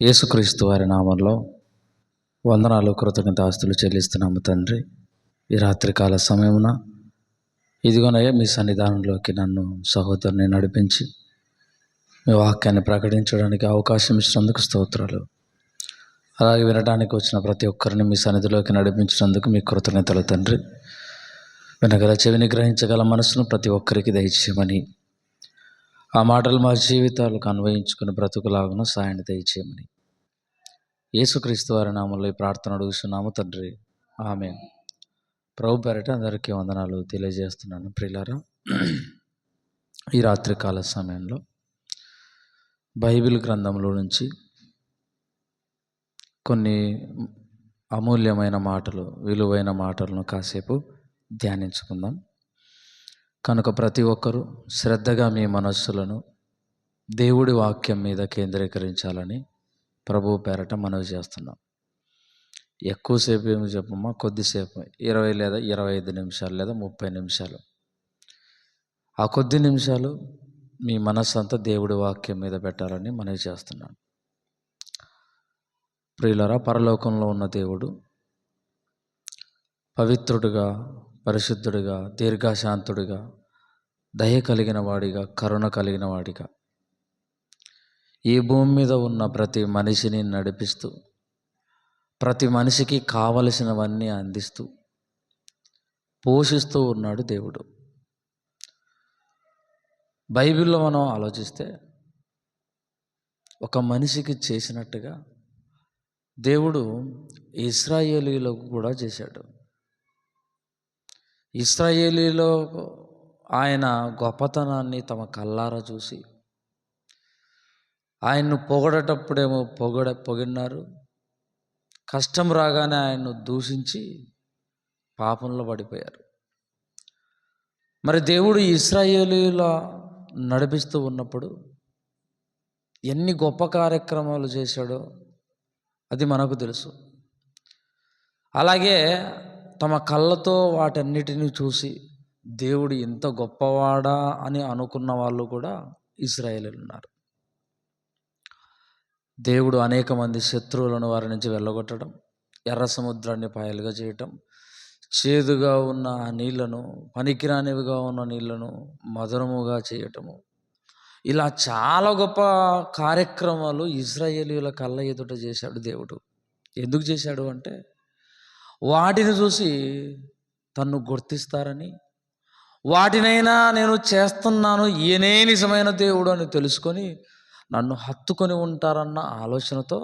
యేసుక్రీస్తు వారి నామంలో వందనాలు కృతజ్ఞతాస్తులు చెల్లిస్తున్నాము తండ్రి. ఈ రాత్రికాల సమయమున ఇదిగోనయ్యా మీ సన్నిధానంలోకి నన్ను సహోదరుని నడిపించి మీ వాక్యాన్ని ప్రకటించడానికి అవకాశం ఇచ్చినందుకు స్తోత్రాలు. అలాగే వినడానికి వచ్చిన ప్రతి ఒక్కరిని మీ సన్నిధిలోకి నడిపించినందుకు మీ కృతజ్ఞతలు తండ్రి. వినగల చెవిని గ్రహించగల మనసును ప్రతి ఒక్కరికి దయచేయమని, ఆ మాటలు మా జీవితాలకు అన్వయించుకుని బ్రతుకులాగున సాయాన్ని దయచేయమని యేసుక్రీస్తు వారి నామంలో ఈ ప్రార్థన అడుగుతున్నాము తండ్రి, ఆమేన్. ప్రభు పేరట అందరికీ వందనాలు తెలియజేస్తున్నాను. ప్రియులారా, ఈ రాత్రికాల సమయంలో బైబిల్ గ్రంథంలో నుంచి కొన్ని అమూల్యమైన మాటలు, విలువైన మాటలను కాసేపు ధ్యానించుకుందాం. కనుక ప్రతి ఒక్కరూ శ్రద్ధగా మీ మనస్సులను దేవుడి వాక్యం మీద కేంద్రీకరించాలని ప్రభు పేరట మనవి చేస్తున్నాం. ఎక్కువసేపు ఏమి చెప్పమ్మా, కొద్దిసేపు 20 లేదా 25 నిమిషాలు లేదా 30 నిమిషాలు, ఆ కొద్ది నిమిషాలు మీ మనస్సు అంతా దేవుడి వాక్యం మీద పెట్టాలని మనవి చేస్తున్నాను. ప్రియులారా, పరలోకంలో ఉన్న దేవుడు పవిత్రుడిగా, పరిశుద్ధుడిగా, దీర్ఘశాంతుడిగా, దయ కలిగిన వాడిగా, కరుణ కలిగిన వాడిగా ఈ భూమి మీద ఉన్న ప్రతి మనిషిని నడిపిస్తూ, ప్రతి మనిషికి కావలసినవన్నీ అందిస్తూ, పోషిస్తూ ఉన్నాడు దేవుడు. బైబిల్లో మనం ఆలోచిస్తే ఒక మనిషికి చేసినట్టుగా దేవుడు ఇశ్రాయేలీలకు కూడా చేశాడు. ఇశ్రాయేలీలో ఆయన గొప్పతనాన్ని తమ కళ్ళారా చూసి ఆయన్ను పొగడేటప్పుడేమో పొగిడినారు, కష్టం రాగానే ఆయన్ను దూషించి పాపంలో పడిపోయారు. మరి దేవుడు ఇశ్రాయేలీల నడిపిస్తూ ఉన్నప్పుడు ఎన్ని గొప్ప కార్యక్రమాలు చేశాడో అది మనకు తెలుసు. అలాగే తమ కళ్ళతో వాటన్నిటిని చూసి దేవుడు ఇంత గొప్పవాడా అని అనుకున్న వాళ్ళు కూడా ఇశ్రాయేలీలు ఉన్నారు. దేవుడు అనేక మంది శత్రువులను వారి నుంచి వెళ్ళగొట్టడం, ఎర్ర సముద్రాన్ని పాయలుగా చేయటం, చేదుగా ఉన్న ఆ నీళ్లను, పనికిరానివిగా ఉన్న నీళ్లను మధురముగా చేయటము, ఇలా చాలా గొప్ప కార్యక్రమాలు ఇశ్రాయేలీయుల కళ్ళ ఎదుట చేశాడు దేవుడు. ఎందుకు చేశాడు అంటే వాటిని చూసి తన్ను గుర్తిస్తారని, వాటినైనా నేను చేస్తున్నాను, ఈయనే నిజమైన దేవుడు అని తెలుసుకొని నన్ను హత్తుకొని ఉంటారన్న ఆలోచనతో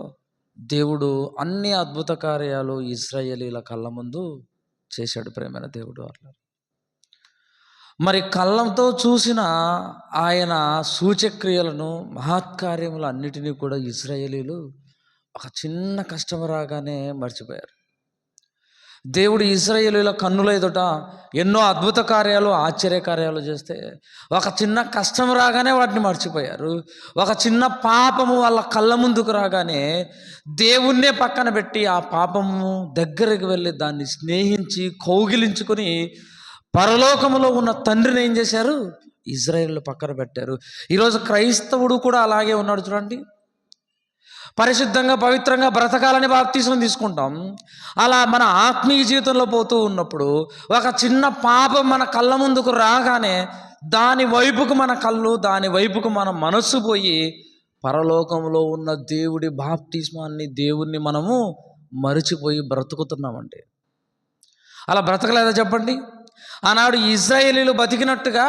దేవుడు అన్ని అద్భుత కార్యాలు ఇశ్రాయేలీల కళ్ళ ముందు చేశాడు. ప్రేమైన దేవుడు అట్లా. మరి కళ్ళంతో చూసిన ఆయన సూచక్రియలను, మహత్కార్యములు అన్నిటినీ కూడా ఇశ్రాయేలీలు ఒక చిన్న కష్టం రాగానే మర్చిపోయారు. దేవుడు ఇశ్రాయేలీల కన్నుల ఎదుట ఎన్నో అద్భుత కార్యాలు, ఆశ్చర్య కార్యాలు చేస్తే ఒక చిన్న కష్టం రాగానే వాటిని మర్చిపోయారు. ఒక చిన్న పాపము వాళ్ళ కళ్ళ ముందుకు రాగానే దేవుణ్ణే పక్కన పెట్టి ఆ పాపము దగ్గరికి వెళ్ళి దాన్ని స్నేహించి కౌగిలించుకొని పరలోకములో ఉన్న తండ్రిని ఏం చేశారు? ఇశ్రాయేలు పక్కన పెట్టారు. ఈరోజు క్రైస్తవుడు కూడా అలాగే ఉన్నాడు. చూడండి, పరిశుద్ధంగా పవిత్రంగా బ్రతకాలని బాప్తీసం తీసుకుంటాం. అలా మన ఆత్మీయ జీవితంలో పోతూ ఉన్నప్పుడు ఒక చిన్న పాపం మన కళ్ళ ముందుకు రాగానే దాని వైపుకు మన కళ్ళు, దాని వైపుకు మన మనస్సు పోయి పరలోకంలో ఉన్న దేవుడి బాప్తిస్మాన్ని, దేవుణ్ణి మనము మరిచిపోయి బ్రతుకుతున్నామండి. అలా బ్రతకలేదా చెప్పండి? ఆనాడు ఇశ్రాయేలీలు బతికినట్టుగా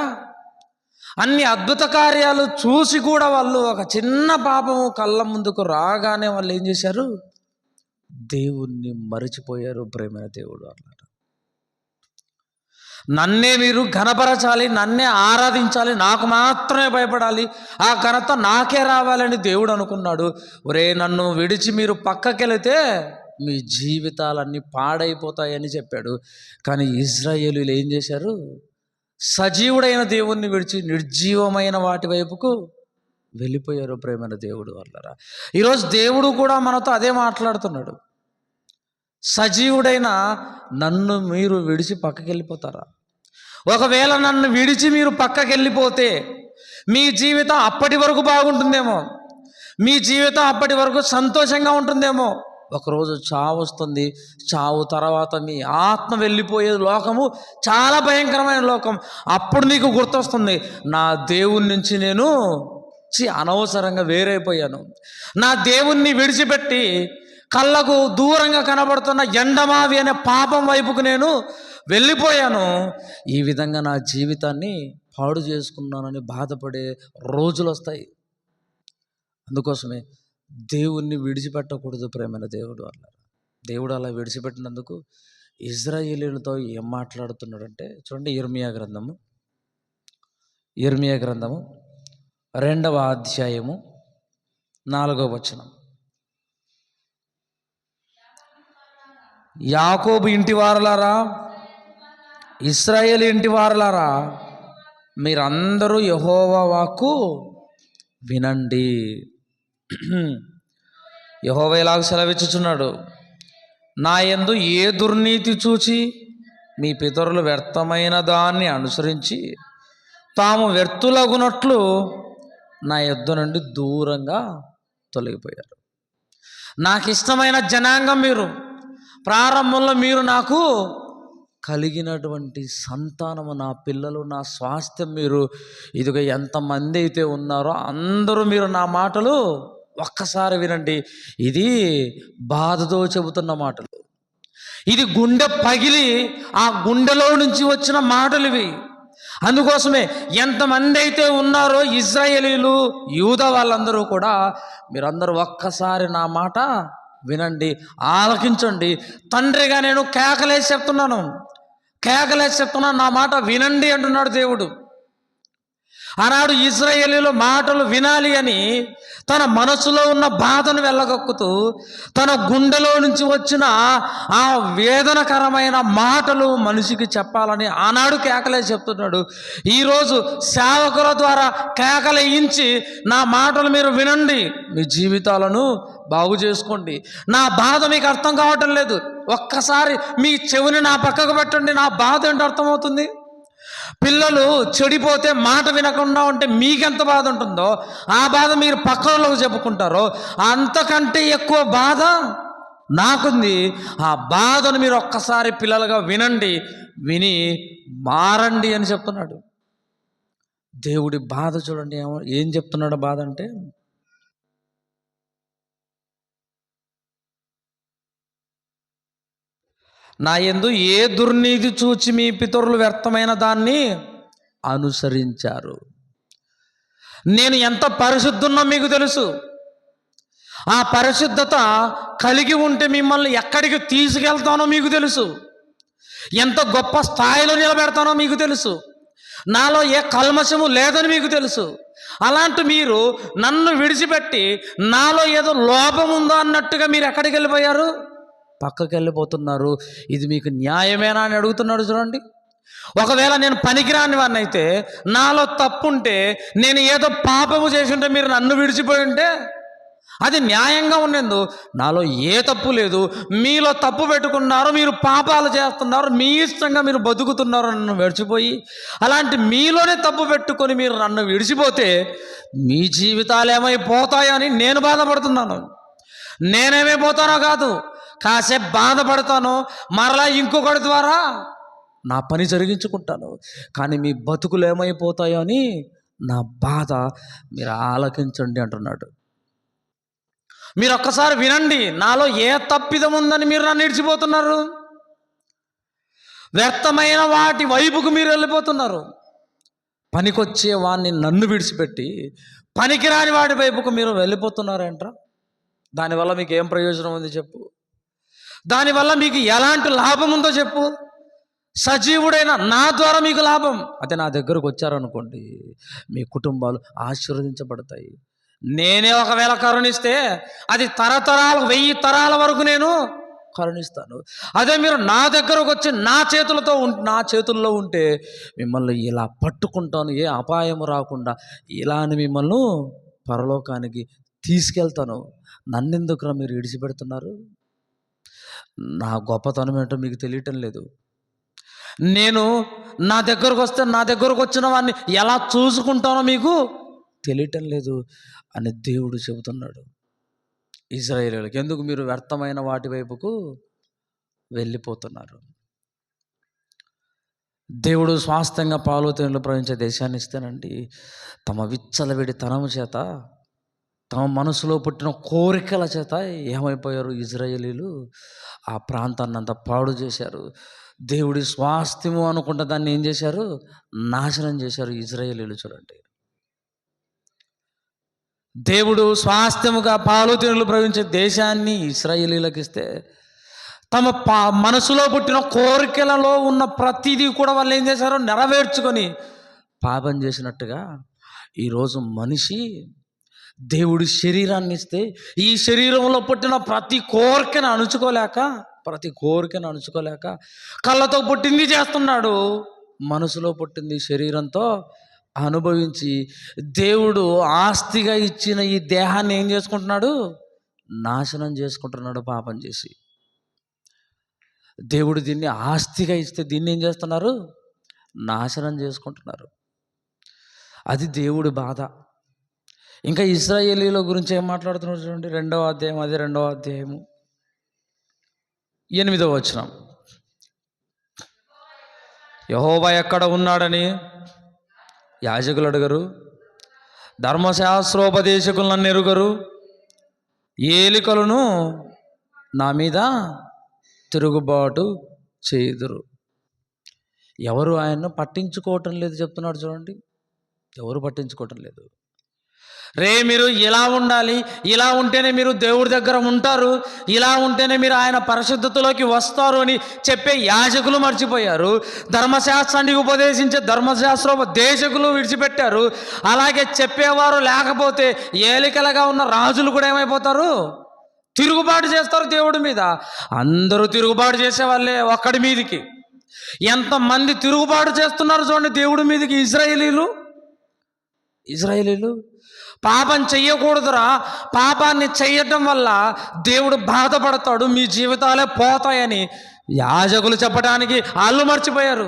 అన్ని అద్భుత కార్యాలు చూసి కూడా వాళ్ళు ఒక చిన్న పాపము కళ్ళ ముందుకు రాగానే వాళ్ళు ఏం చేశారు? దేవుణ్ణి మరిచిపోయారు. ప్రేమైన దేవుడు అన్నారు, నన్నే మీరు ఘనపరచాలి, నన్నే ఆరాధించాలి, నాకు మాత్రమే భయపడాలి, ఆ ఘనత నాకే రావాలని దేవుడు అనుకున్నాడు. ఒరే, నన్ను విడిచి మీరు పక్కకెళితే మీ జీవితాలన్నీ పాడైపోతాయని చెప్పాడు. కానీ ఇశ్రాయేలీలు ఏం చేశారు? సజీవుడైన దేవుణ్ణి విడిచి నిర్జీవమైన వాటి వైపుకు వెళ్ళిపోయారు. ప్రేమైన దేవుడు అల్లరా, ఈరోజు దేవుడు కూడా మనతో అదే మాట్లాడుతున్నాడు. సజీవుడైన నన్ను మీరు విడిచి పక్కకి వెళ్ళిపోతారా? ఒకవేళ నన్ను విడిచి మీరు పక్కకి వెళ్ళిపోతే మీ జీవితం అప్పటి వరకు బాగుంటుందేమో, మీ జీవితం అప్పటి వరకు సంతోషంగా ఉంటుందేమో, ఒకరోజు చావు వస్తుంది. చావు తర్వాత మీ ఆత్మ వెళ్ళిపోయే లోకము చాలా భయంకరమైన లోకం. అప్పుడు నీకు గుర్తొస్తుంది, నా దేవుని నుంచి నేను అనవసరంగా వేరైపోయాను, నా దేవుణ్ణి విడిచిపెట్టి కళ్ళకు దూరంగా కనబడుతున్న ఎండమావి అనే పాపం వైపుకు నేను వెళ్ళిపోయాను, ఈ విధంగా నా జీవితాన్ని పాడు చేసుకున్నానని బాధపడే రోజులు వస్తాయి. అందుకోసమే దేవుణ్ణి విడిచిపెట్టకూడదు ప్రేమైన దేవుడు. దేవుడు అలా విడిచిపెట్టినందుకు ఇజ్రాయేలీలతో ఏం మాట్లాడుతున్నాడంటే చూడండి, ఇర్మియా గ్రంథము 2వ అధ్యాయము 4వ వచనం. యాకోబు ఇంటి వారలారా, ఇశ్రాయేలు ఇంటి వారలారా, మీరందరూ యెహోవా వాక్కు వినండి. యెహోవా ఇలాగ సెలవిచ్చుచున్నాడు, నా యందు ఏ దుర్నీతి చూచి మీ పితరులు వ్యర్థమైన దాన్ని అనుసరించి తాము వ్యర్థులగునట్లు నా యొద్ద నుండి దూరంగా తొలగిపోయారు. నాకు ఇష్టమైన జనాంగం మీరు, ప్రారంభంలో మీరు నాకు కలిగినటువంటి సంతానము, నా పిల్లలు, నా స్వాస్థ్యం మీరు. ఇదిగో ఎంతమంది అయితే ఉన్నారో అందరూ మీరు నా మాటలు ఒక్కసారి వినండి. ఇది బాధతో చెబుతున్న మాటలు, ఇది గుండె పగిలి ఆ గుండెలో నుంచి వచ్చిన మాటలు ఇవి. అందుకోసమే ఎంతమంది అయితే ఉన్నారో ఇశ్రాయేలీలు, యూదా వాళ్ళందరూ కూడా మీరందరూ ఒక్కసారి నా మాట వినండి, ఆలకించండి. తండ్రిగా నేను కేకలేసి చెప్తున్నాను, నా మాట వినండి అంటున్నాడు దేవుడు. ఆనాడు ఇశ్రాయేలీల మాటలు వినాలి అని తన మనసులో ఉన్న బాధను వెళ్ళగక్కుతూ తన గుండెలో నుంచి వచ్చిన ఆ వేదనకరమైన మాటలు మనిషికి చెప్పాలని ఆనాడు కేకలే చెప్తున్నాడు. ఈరోజు సేవకుల ద్వారా కేకలేయించి నా మాటలు మీరు వినండి, మీ జీవితాలను బాగు చేసుకోండి. నా బాధ మీకు అర్థం కావటం లేదు, ఒక్కసారి మీ చెవిని నా పక్కకు పెట్టండి, నా బాధ ఏంటో అర్థమవుతుంది. పిల్లలు చెడిపోతే మాట వినకుండా ఉంటే మీకెంత బాధ ఉంటుందో ఆ బాధ మీరు పక్కనలోకి చెప్పుకుంటారో అంతకంటే ఎక్కువ బాధ నాకుంది. ఆ బాధను మీరు ఒక్కసారి పిల్లలుగా వినండి, విని మారండి అని చెప్తున్నాడు. దేవుడి బాధ చూడండి, ఏం చెప్తున్నాడు బాధ అంటే, నా యందు ఏ దుర్నీతి చూచి మీ పితరులు వ్యర్థమైన దాన్ని అనుసరించారు. నేను ఎంత పరిశుద్ధున్నో మీకు తెలుసు. ఆ పరిశుద్ధత కలిగి ఉంటే మిమ్మల్ని ఎక్కడికి తీసుకెళ్తానో మీకు తెలుసు, ఎంత గొప్ప స్థాయిలో నిలబెడతానో మీకు తెలుసు, నాలో ఏ కల్మషము లేదని మీకు తెలుసు. అలాంటి మీరు నన్ను విడిచిపెట్టి నాలో ఏదో లోపం ఉందో అన్నట్టుగా మీరు ఎక్కడికి వెళ్ళిపోయారు? పక్కకి వెళ్ళిపోతున్నారు. ఇది మీకు న్యాయమేనా అని అడుగుతున్నాడు. చూడండి, ఒకవేళ నేను పనికిరాని వాడిని అయితే, నాలో తప్పు ఉంటే, నేను ఏదో పాపము చేసి ఉంటే మీరు నన్ను విడిచిపోయి ఉంటే అది న్యాయంగా ఉండేందు. నాలో ఏ తప్పు లేదు, మీలో తప్పు పెట్టుకున్నారు, మీరు పాపాలు చేస్తున్నారు, మీ ఇష్టంగా మీరు బతుకుతున్నారు నన్ను విడిచిపోయి. అలాంటి మీలోనే తప్పు పెట్టుకొని మీరు నన్ను విడిచిపోతే మీ జీవితాలు ఏమైపోతాయో అని నేను బాధపడుతున్నాను. నేనేమైపోతానో కాదు, కాసేపు బాధపడతాను, మరలా ఇంకొకటి ద్వారా నా పని జరిగించుకుంటాను. కానీ మీ బతుకులు ఏమైపోతాయో అని నా బాధ, మీరు ఆలకించండి అంటున్నాడు. మీరు ఒక్కసారి వినండి, నాలో ఏ తప్పిదం ఉందని మీరు నన్ను విడిచిపోతున్నారు. వ్యర్థమైన వాటి వైపుకు మీరు వెళ్ళిపోతున్నారు. పనికొచ్చే వాడిని నన్ను విడిచిపెట్టి పనికిరాని వాటి వైపుకు మీరు వెళ్ళిపోతున్నారంటారా? దానివల్ల మీకు ఏం ప్రయోజనం ఉంది చెప్పు? దానివల్ల మీకు ఎలాంటి లాభం ఉందో చెప్పు? సజీవుడైన నా ద్వారా మీకు లాభం. అదే నా దగ్గరకు వచ్చారనుకోండి, మీ కుటుంబాలు ఆశీర్వదించబడతాయి. నేనే ఒకవేళ కరుణిస్తే అది తరతరాలు 1000 తరాల వరకు నేను కరుణిస్తాను. అదే మీరు నా దగ్గరకు వచ్చి నా చేతుల్లో ఉంటే మిమ్మల్ని ఇలా పట్టుకుంటాను, ఏ అపాయము రాకుండా ఇలా అని మిమ్మల్ని పరలోకానికి తీసుకెళ్తాను. నన్నెందుకురా మీరు విడిచిపెడుతున్నారు? నా గొప్పతనం ఏంటో మీకు తెలియటం లేదు. నేను నా దగ్గరకు వస్తే నా దగ్గరకు వచ్చిన వాడిని ఎలా చూసుకుంటానో మీకు తెలియటం లేదు అని దేవుడు చెబుతున్నాడు ఇశ్రాయేలీయులకి. ఎందుకు మీరు వ్యర్థమైన వాటి వైపుకు వెళ్ళిపోతున్నారు? దేవుడు స్వాస్థ్యంగా పాలు తేనెలు ప్రవహించే దేశాన్ని ఇస్తేనండి, తమ విచ్చలవిడి తనము చేత, తమ మనసులో పుట్టిన కోరికల చేత ఏమైపోయారు ఇశ్రాయేలీలు? ఆ ప్రాంతాన్ని అంతా పాడు చేశారు. దేవుడి స్వాస్థ్యము అనుకుంటే దాన్ని ఏం చేశారు? నాశనం చేశారు ఇశ్రాయేలీలు. చూడండి, దేవుడు స్వాస్థ్యముగా పాలు తేనెలు ప్రవహించే దేశాన్ని ఇశ్రాయేలీలకు ఇస్తే, తమ మనసులో పుట్టిన కోరికలలో ఉన్న ప్రతిదీ కూడా వాళ్ళు ఏం చేశారో నెరవేర్చుకొని పాపం చేసినట్టుగా ఈరోజు మనిషి దేవుడి శరీరాన్ని ఇస్తే ఈ శరీరంలో పుట్టిన ప్రతి కోరికను అణుచుకోలేక కళ్ళతో పుట్టింది చేస్తున్నాడు, మనసులో పుట్టింది శరీరంతో అనుభవించి దేవుడు ఆస్తిగా ఇచ్చిన ఈ దేహాన్ని ఏం చేసుకుంటున్నాడు? నాశనం చేసుకుంటున్నాడు పాపం చేసి. దేవుడు దీన్ని ఆస్తిగా ఇస్తే దీన్ని ఏం చేస్తున్నారు? నాశనం చేసుకుంటున్నారు. అది దేవుడి బాధ. ఇంకా ఇశ్రాయేలీల గురించి ఏం మాట్లాడుతున్నారు చూడండి, 2వ అధ్యాయం, అదే 2వ అధ్యాయము 8వ వచనం. యెహోవా ఎక్కడ ఉన్నాడని యాజకులు అడుగరు, ధర్మశాస్త్రోపదేశకులను ఎరుగరు, ఏలికలను నా మీద తిరుగుబాటు చేయుదురు. ఎవరు ఆయన్ను పట్టించుకోవటం లేదు చెప్తున్నాడు చూడండి. ఎవరు పట్టించుకోవటం లేదు. మీరు ఇలా ఉండాలి, ఇలా ఉంటేనే మీరు దేవుడి దగ్గర ఉంటారు, ఇలా ఉంటేనే మీరు ఆయన పరిశుద్ధతలోకి వస్తారు అని చెప్పే యాజకులు మర్చిపోయారు. ధర్మశాస్త్రాన్ని ఉపదేశించే ధర్మశాస్త్రోపదేశకులు విడిచిపెట్టారు. అలాగే చెప్పేవారు లేకపోతే ఏలికలుగా ఉన్న రాజులు కూడా ఏమైపోతారు? తిరుగుబాటు చేస్తారు దేవుడి మీద. అందరూ తిరుగుబాటు చేసే వాళ్ళే ఒక్కడి మీదికి. ఎంతమంది తిరుగుబాటు చేస్తున్నారు చూడండి దేవుడి మీదకి ఇశ్రాయేలీలు. పాపం చెయ్యకూడదురా, పాపాన్ని చెయ్యటం వల్ల దేవుడు బాధపడతాడు, మీ జీవితాలే పోతాయని యాజకులు చెప్పడానికి వాళ్ళు మర్చిపోయారు.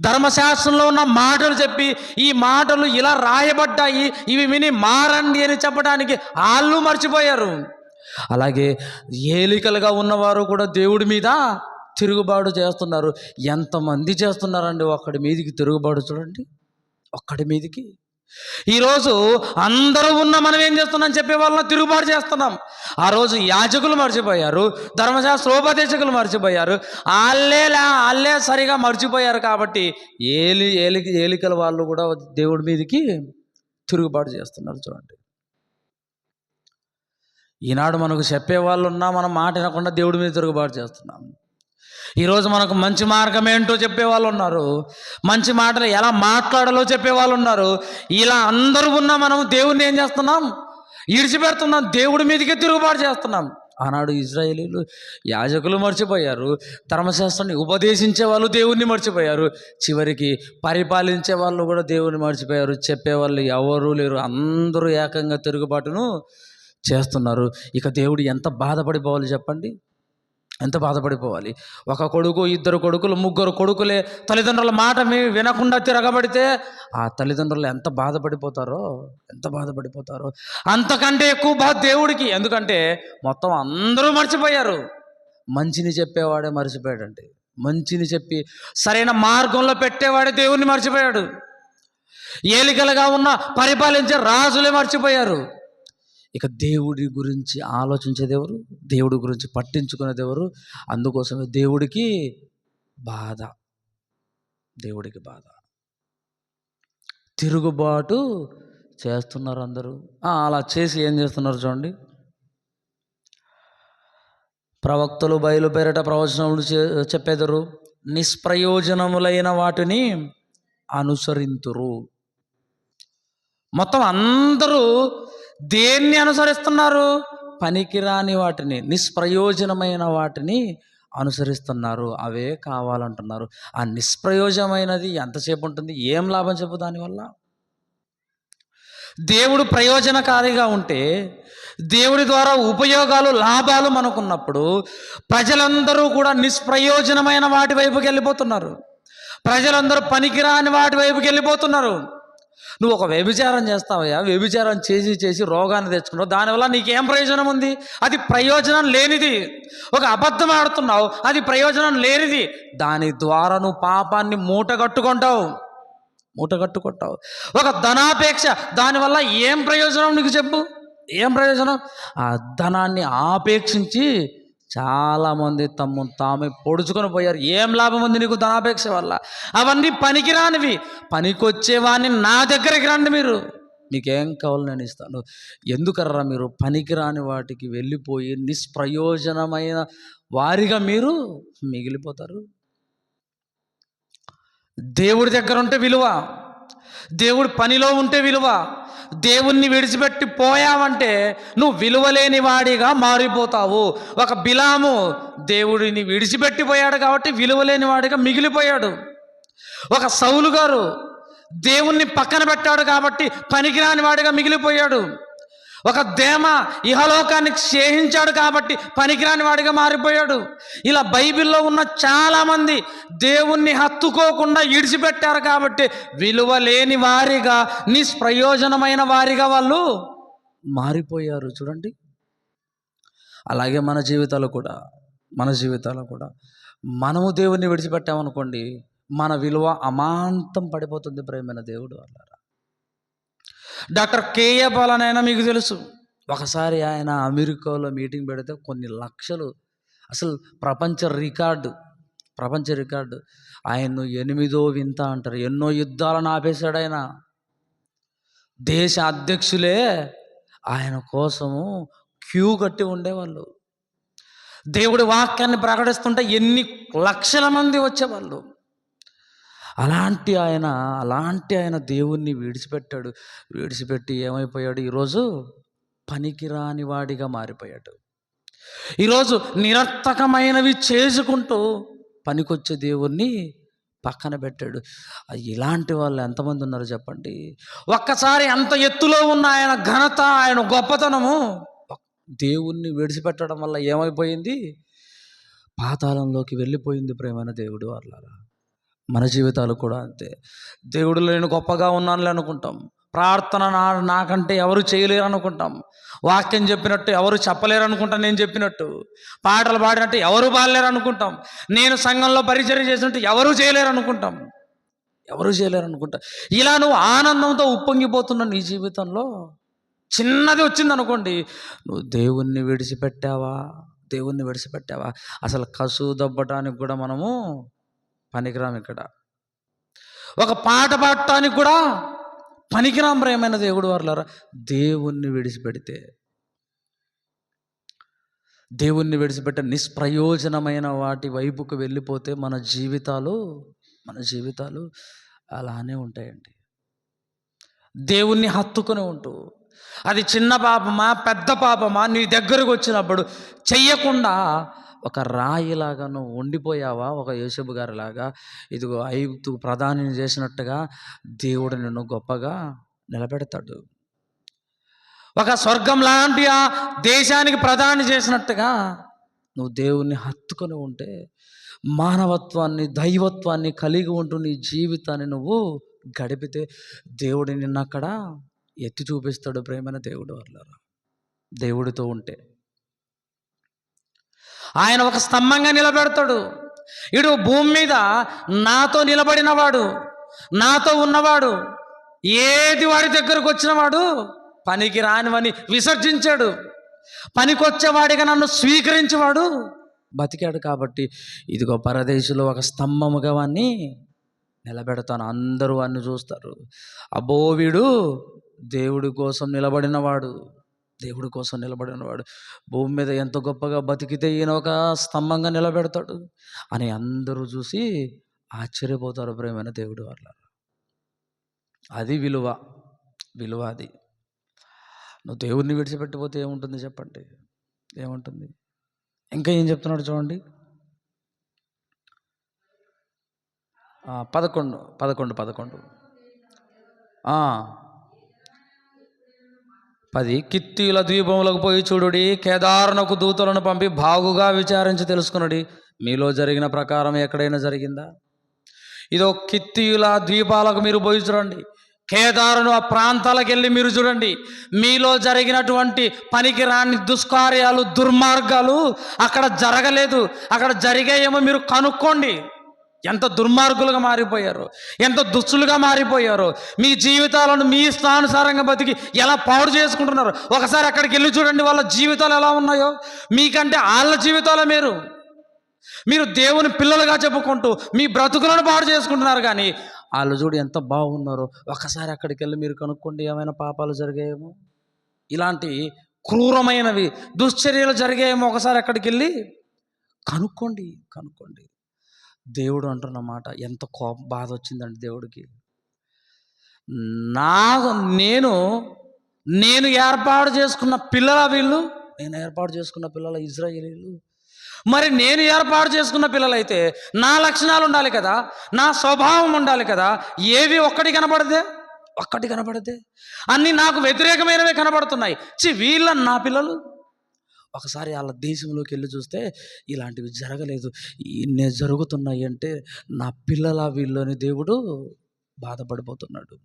ధర్మశాస్త్రంలో ఉన్న మాటలు చెప్పి ఈ మాటలు ఇలా రాయబడ్డాయి, ఇవి విని మారండి అని చెప్పడానికి వాళ్ళు మర్చిపోయారు. అలాగే ఏలికలుగా ఉన్నవారు కూడా దేవుడి మీద తిరుగుబాటు చేస్తున్నారు. ఎంతమంది చేస్తున్నారండి ఒక్కడి మీదికి తిరుగుబాటు? చూడండి, ఒక్కడి మీదికి. ఈరోజు అందరూ ఉన్న మనం ఏం చేస్తున్నాం? చెప్పే వాళ్ళని తిరుగుబాటు చేస్తున్నాం. ఆ రోజు యాజకులు మర్చిపోయారు, ధర్మశాస్త్రోపదేశకులు మర్చిపోయారు, వాళ్ళే సరిగా మర్చిపోయారు. కాబట్టి ఏలికల వాళ్ళు కూడా దేవుడి మీదకి తిరుగుబాటు చేస్తున్నారు. చూడండి, ఈనాడు మనకు చెప్పేవాళ్ళు ఉన్నా మనం మాట వినకుండా దేవుడి మీద తిరుగుబాటు చేస్తున్నాం. ఈరోజు మనకు మంచి మార్గం ఏంటో చెప్పేవాళ్ళు ఉన్నారు, మంచి మాటలు ఎలా మాట్లాడాలో చెప్పేవాళ్ళు ఉన్నారు. ఇలా అందరూ ఉన్నా మనం దేవుడిని ఏం చేస్తున్నాం? ఇడిచిపెడుతున్నాం, దేవుడి మీదకే తిరుగుబాటు చేస్తున్నాం. ఆనాడు ఇశ్రాయేలీలు యాజకులు మర్చిపోయారు, ధర్మశాస్త్రాన్ని ఉపదేశించే వాళ్ళు దేవుణ్ణి మర్చిపోయారు, చివరికి పరిపాలించే వాళ్ళు కూడా దేవుణ్ణి మర్చిపోయారు. చెప్పేవాళ్ళు ఎవరూ లేరు, అందరూ ఏకంగా తిరుగుబాటును చేస్తున్నారు. ఇక దేవుడు ఎంత బాధపడిపోవాలి చెప్పండి, ఎంత బాధపడిపోవాలి. ఒక కొడుకు, 2 కొడుకులు, 3 కొడుకులే తల్లిదండ్రుల మాట వినకుండా తిరగబడితే ఆ తల్లిదండ్రులు ఎంత బాధపడిపోతారో అంతకంటే ఎక్కువ బాధ దేవుడికి. ఎందుకంటే మొత్తం అందరూ మర్చిపోయారు. మంచిని చెప్పేవాడే మర్చిపోయాడండి. మంచిని చెప్పి సరైన మార్గంలో పెట్టేవాడే దేవుణ్ణి మర్చిపోయాడు. ఏలికలుగా ఉన్న పరిపాలించే రాజులే మర్చిపోయారు. ఇక దేవుడి గురించి ఆలోచించేది ఎవరు? దేవుడి గురించి పట్టించుకునేది ఎవరు? అందుకోసమే దేవుడికి బాధ. తిరుగుబాటు చేస్తున్నారు అందరూ. అలా చేసి ఏం చేస్తున్నారు చూడండి, ప్రవక్తలు బయలుపేరట ప్రవచనములు చెప్పెదరు, నిష్ప్రయోజనములైన వాటిని అనుసరింతురు. మొత్తం అందరూ దేన్ని అనుసరిస్తున్నారు? పనికిరాని వాటిని, నిష్ప్రయోజనమైన వాటిని అనుసరిస్తున్నారు. అవే కావాలంటున్నారు. ఆ నిష్ప్రయోజనమైనది ఎంతసేపు ఉంటుంది? ఏం లాభం చెప్పు దానివల్ల? దేవుడు ప్రయోజనకారిగా ఉంటే, దేవుడి ద్వారా ఉపయోగాలు, లాభాలు మనకున్నప్పుడు ప్రజలందరూ కూడా నిష్ప్రయోజనమైన వాటి వైపుకి వెళ్ళిపోతున్నారు. ప్రజలందరూ పనికిరాని వాటి వైపుకి వెళ్ళిపోతున్నారు. నువ్వు ఒక వ్యభిచారం చేస్తావయ్యా, వ్యభిచారం చేసి చేసి రోగాన్ని తెచ్చుకున్నావు, దానివల్ల నీకేం ప్రయోజనం ఉంది? అది ప్రయోజనం లేనిది. ఒక అబద్ధం ఆడుతున్నావు, అది ప్రయోజనం లేనిది. దాని ద్వారా నువ్వు పాపాన్ని మూటగట్టుకుంటావు. ఒక ధనాపేక్ష, దానివల్ల ఏం ప్రయోజనం నీకు చెప్పు? ఏం ప్రయోజనం? ఆ ధనాన్ని ఆపేక్షించి చాలామంది తామే పొడుచుకొని పోయారు. ఏం లాభం ఉంది నీకు ధనాపేక్ష వల్ల? అవన్నీ పనికిరానివి. పనికొచ్చేవాడిని నా దగ్గరికి రండి, మీకేం కావాలో నేను ఇస్తాను. ఎందుకర్రా మీరు పనికిరాని వాటికి వెళ్ళిపోయి నిష్ప్రయోజనమైన వారిగా మీరు మిగిలిపోతారు? దేవుడి దగ్గర ఉంటే విలువ, దేవుడి పనిలో ఉంటే విలువ. దేవుణ్ణి విడిచిపెట్టి పోయావంటే నువ్వు విలువలేని వాడిగా మారిపోతావు. ఒక బిలాము దేవుడిని విడిచిపెట్టి పోయాడు కాబట్టి విలువలేని వాడిగా మిగిలిపోయాడు. ఒక సౌలు గారు దేవుణ్ణి పక్కన పెట్టాడు కాబట్టి పనికిరాని వాడిగా మిగిలిపోయాడు. ఒక దేమ ఇహలోకాన్ని క్షేహించాడు కాబట్టి పనికిరాని వాడిగా మారిపోయాడు. ఇలా బైబిల్లో ఉన్న చాలామంది దేవుణ్ణి హత్తుకోకుండా ఇడిచిపెట్టారు కాబట్టి విలువ లేని వారిగా, నిష్ప్రయోజనమైన వారిగా వాళ్ళు మారిపోయారు. చూడండి, అలాగే మన జీవితాలు కూడా మనము దేవుణ్ణి విడిచిపెట్టామనుకోండి, మన విలువ అమాంతం పడిపోతుంది. ప్రేమైన దేవుడు అన్నారా, డాక్టర్ కేఏ పాల్ అయినా మీకు తెలుసు. ఒకసారి ఆయన అమెరికాలో మీటింగ్ పెడితే కొన్ని లక్షలు, అసలు ప్రపంచ రికార్డు ఆయన్ను 8వ వింత అంటారు. ఎన్నో యుద్ధాలను ఆపేశాడు ఆయన. దేశ అధ్యక్షులే ఆయన కోసము క్యూ కట్టి ఉండేవాళ్ళు. దేవుడి వాక్యాన్ని ప్రకటిస్తుంటే ఎన్ని లక్షల మంది వచ్చేవాళ్ళు. అలాంటి ఆయన దేవుణ్ణి విడిచిపెట్టి ఏమైపోయాడు? ఈరోజు పనికిరాని వాడిగా మారిపోయాడు. ఈరోజు నిరర్థకమైనవి చేసుకుంటూ పనికొచ్చే దేవుణ్ణి పక్కన పెట్టాడు. ఇలాంటి వాళ్ళు ఎంతమంది ఉన్నారు చెప్పండి? ఒక్కసారి అంత ఎత్తులో ఉన్న ఆయన ఘనత, ఆయన గొప్పతనము దేవుణ్ణి విడిచిపెట్టడం వల్ల ఏమైపోయింది? పాతాళంలోకి వెళ్ళిపోయింది. ప్రేమైన దేవుడు వాళ్ళారా, మన జీవితాలు కూడా అంతే. దేవుడు నేను గొప్పగా ఉన్నానులే అనుకుంటాం. ప్రార్థన నాకంటే ఎవరు చేయలేరు అనుకుంటాం. వాక్యం చెప్పినట్టు ఎవరు చెప్పలేరు అనుకుంటాం. నేను చెప్పినట్టు పాటలు పాడినట్టు ఎవరు పాడలేరు అనుకుంటాం. నేను సంఘంలో పరిచర్య చేసినట్టు ఎవరు చేయలేరు అనుకుంటాం. ఇలా నువ్వు ఆనందంతో ఉప్పొంగిపోతున్న నీ జీవితంలో చిన్నది వచ్చింది అనుకోండి, నువ్వు దేవుణ్ణి విడిచిపెట్టావా? అసలు కసువు దబ్బటానికి కూడా మనము పనికిరాం. ఇక్కడ ఒక పాట పాడటానికి కూడా పనికిరాం. ప్రేమైన దేవుడు వాళ్ళారా, దేవుణ్ణి విడిచిపెట్టే నిష్ప్రయోజనమైన వాటి వైపుకు వెళ్ళిపోతే మన జీవితాలు అలానే ఉంటాయండి. దేవుణ్ణి హత్తుకొని ఉంటూ, అది చిన్న పాపమా పెద్ద పాపమా నీ దగ్గరకు వచ్చినప్పుడు చెయ్యకుండా ఒక రాయిలాగా నువ్వు ఉండిపోయావా? ఒక యోసేపు గారిలాగా, ఇదిగో ఐగుప్తు ప్రధానిని చేసినట్టుగా దేవుడు నిన్ను గొప్పగా నిలబెడతాడు. ఒక స్వర్గం లాంటి ఆ దేశానికి ప్రధాని చేసినట్టుగా నువ్వు దేవుణ్ణి హత్తుకొని ఉంటే, మానవత్వాన్ని, దైవత్వాన్ని కలిగి ఉంటూ నీ జీవితాన్ని నువ్వు గడిపితే దేవుడు నిన్ను అక్కడ ఎత్తి చూపిస్తాడు. ప్రేమైన దేవుడు వాళ్ళారా, దేవుడితో ఉంటే ఆయన ఒక స్తంభంగా నిలబెడతాడు. ఇడు భూమి మీద నాతో నిలబడినవాడు, నాతో ఉన్నవాడు, ఏది వాడి దగ్గరకు వచ్చినవాడు పనికి రానివని విసర్జించాడు. పనికొచ్చేవాడిగా నన్ను స్వీకరించేవాడు బతికాడు. కాబట్టి ఇదిగో పరదేశంలో ఒక స్తంభముగా వాడిని నిలబెడతాను. అందరూ వాడిని చూస్తారు, అబ్బో వీడు దేవుడి కోసం నిలబడినవాడు, భూమి మీద ఎంత గొప్పగా బతికితే ఈయన ఒక స్తంభంగా నిలబెడతాడు అని అందరూ చూసి ఆశ్చర్యపోతారు. ప్రేమైన దేవుడు వాళ్ళ, అది విలువ. అది నువ్వు దేవుడిని విడిచిపెట్టిపోతే ఏముంటుంది చెప్పండి? ఏముంటుంది? ఇంకా ఏం చెప్తున్నాడు చూడండి, 11 10 కిత్తీయుల ద్వీపములకు పోయి చూడుడి, కేదారునకు దూతలను పంపి బాగుగా విచారించి తెలుసుకునుడి, మీలో జరిగిన ప్రకారం ఎక్కడైనా జరిగిందా? ఇదో కిత్తీయుల ద్వీపాలకు మీరు పోయి చూడండి. కేదారును ఆ ప్రాంతాలకు వెళ్ళి మీరు చూడండి. మీలో జరిగినటువంటి పనికిరాని దుష్కార్యాలు, దుర్మార్గాలు అక్కడ జరగలేదు. అక్కడ జరిగాయేమో మీరు కనుక్కోండి. ఎంత దుర్మార్గులుగా మారిపోయారో, ఎంత దుస్తులుగా మారిపోయారో, మీ జీవితాలను మీ ఇష్టానుసారంగా బతికి ఎలా పాడు చేసుకుంటున్నారు. ఒకసారి అక్కడికి వెళ్ళి చూడండి వాళ్ళ జీవితాలు ఎలా ఉన్నాయో. మీకంటే వాళ్ళ జీవితాలే మీరు దేవుని పిల్లలుగా చెప్పుకుంటూ మీ బ్రతుకులను పాడు చేసుకుంటున్నారు. కానీ వాళ్ళు చూడు ఎంత బాగున్నారో. ఒకసారి అక్కడికి వెళ్ళి మీరు కనుక్కోండి, ఏమైనా పాపాలు జరిగాయేమో, ఇలాంటి క్రూరమైనవి దుశ్చర్యలు జరిగాయేమో. ఒకసారి అక్కడికి వెళ్ళి కనుక్కోండి. దేవుడు అంటున్నమాట, ఎంత కోపం బాధ వచ్చిందండి దేవుడికి. నేను ఏర్పాటు చేసుకున్న పిల్లల వీళ్ళు, నేను ఏర్పాటు చేసుకున్న పిల్లల ఇజ్రాయేలీలు. మరి నేను ఏర్పాటు చేసుకున్న పిల్లలైతే నా లక్షణాలు ఉండాలి కదా, నా స్వభావం ఉండాలి కదా. ఏవి ఒక్కటి కనపడదే, అన్నీ నాకు వ్యతిరేకమైనవే కనపడుతున్నాయి. వీళ్ళ నా పిల్లలు. ఒకసారి వాళ్ళ దేశంలోకి వెళ్ళి చూస్తే ఇలాంటివి జరగలేదు, ఇన్నే జరుగుతున్నాయి అంటే నా పిల్లల వీళ్ళని దేవుడు బాధపడిపోతున్నాడు.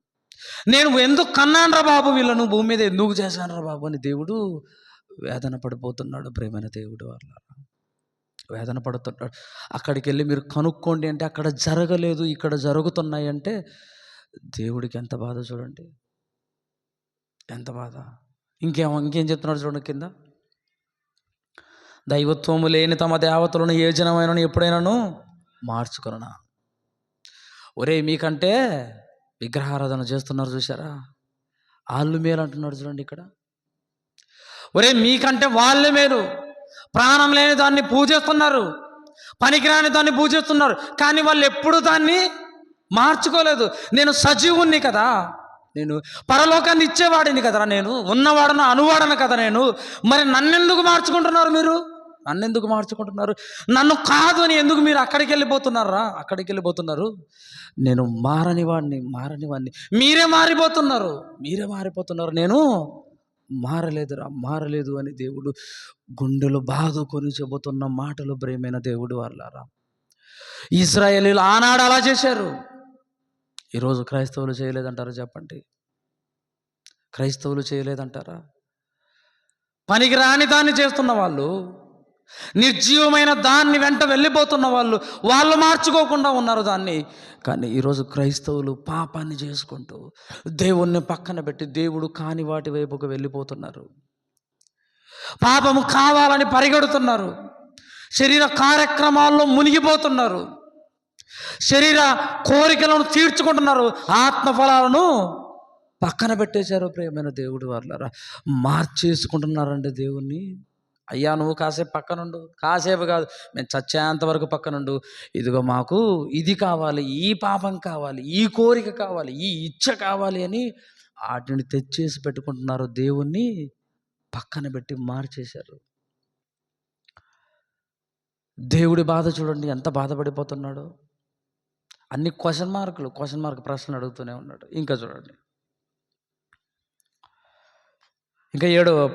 నేను ఎందుకు కన్నానరా బాబు వీళ్ళను, భూమి మీద ఎందుకు చేశానరా బాబు అని దేవుడు వేదన పడిపోతున్నాడు. ప్రేమైన దేవుడు వాళ్ళ వేదన పడుతున్నాడు. అక్కడికి వెళ్ళి మీరు కనుక్కోండి అంటే అక్కడ జరగలేదు, ఇక్కడ జరుగుతున్నాయి అంటే దేవుడికి ఎంత బాధ చూడండి, ఎంత బాధ. ఇంకేం చెప్తున్నాడు చూడండి కింద. దైవత్వము లేని తమ దేవతలను ఏ జనమైనను ఎప్పుడైనాను మార్చుకొనునా. ఒరే మీకంటే విగ్రహారాధన చేస్తున్నారు చూసారా, వాళ్ళు మేలు అంటున్నాడు చూడండి ఇక్కడ. ఒరే మీకంటే వాళ్ళే మేలు. ప్రాణం లేని దాన్ని పూజిస్తున్నారు, పనికిరాని దాన్ని పూజిస్తున్నారు, కానీ వాళ్ళు ఎప్పుడు దాన్ని మార్చుకోలేదు. నేను సజీవుణ్ణి కదా, నేను పరలోకాన్ని ఇచ్చేవాడిని కదరా, నేను ఉన్నవాడను అనువాడను కదా నేను. మరి నన్నెందుకు మార్చుకుంటున్నారు నన్ను కాదు అని ఎందుకు మీరు అక్కడికి వెళ్ళిపోతున్నారు. నేను మారని వాడిని. మీరే మారిపోతున్నారు. నేను మారలేదు అని దేవుడు గుండెలు బాదుకొని చెబుతున్న మాటలు. ప్రియమైన దేవుడు వాళ్ళారా, ఇశ్రాయేలీయులు ఆనాడు అలా చేశారు, ఈరోజు క్రైస్తవులు చేయలేదంటారా? చెప్పండి, క్రైస్తవులు చేయలేదంటారా? పనికి రాని దాన్ని చేస్తున్న వాళ్ళు, నిర్జీవమైన దాన్ని వెంట వెళ్ళిపోతున్న వాళ్ళు మార్చుకోకుండా ఉన్నారు దాన్ని. కానీ ఈరోజు క్రైస్తవులు పాపాన్ని చేసుకుంటూ దేవుణ్ణి పక్కన పెట్టి దేవుడు కాని వాటి వైపుకు వెళ్ళిపోతున్నారు. పాపము కావాలని పరిగెడుతున్నారు, శరీర కార్యక్రమాల్లో మునిగిపోతున్నారు, శరీర కోరికలను తీర్చుకుంటున్నారు, ఆత్మఫలాలను పక్కన పెట్టేశారు. ప్రియమైన దేవుడు వాళ్ళారా, మార్చేసుకుంటున్నారండి దేవుణ్ణి. అయ్యా నువ్వు కాసేపు పక్కనుండు, కాసేపు కాదు, మేము చచ్చేంత వరకు పక్కనుండు. ఇదిగో మాకు ఇది కావాలి, ఈ పాపం కావాలి, ఈ కోరిక కావాలి, ఈ ఇచ్చ కావాలి అని వాటిని తెచ్చేసి పెట్టుకుంటున్నారు. దేవుణ్ణి పక్కన పెట్టి మార్చేశారు. దేవుడి బాధ చూడండి, ఎంత బాధపడిపోతున్నాడో. అన్ని క్వశ్చన్ మార్క్ ప్రశ్నలు అడుగుతూనే ఉన్నాడు. ఇంకా చూడండి, ఇంకా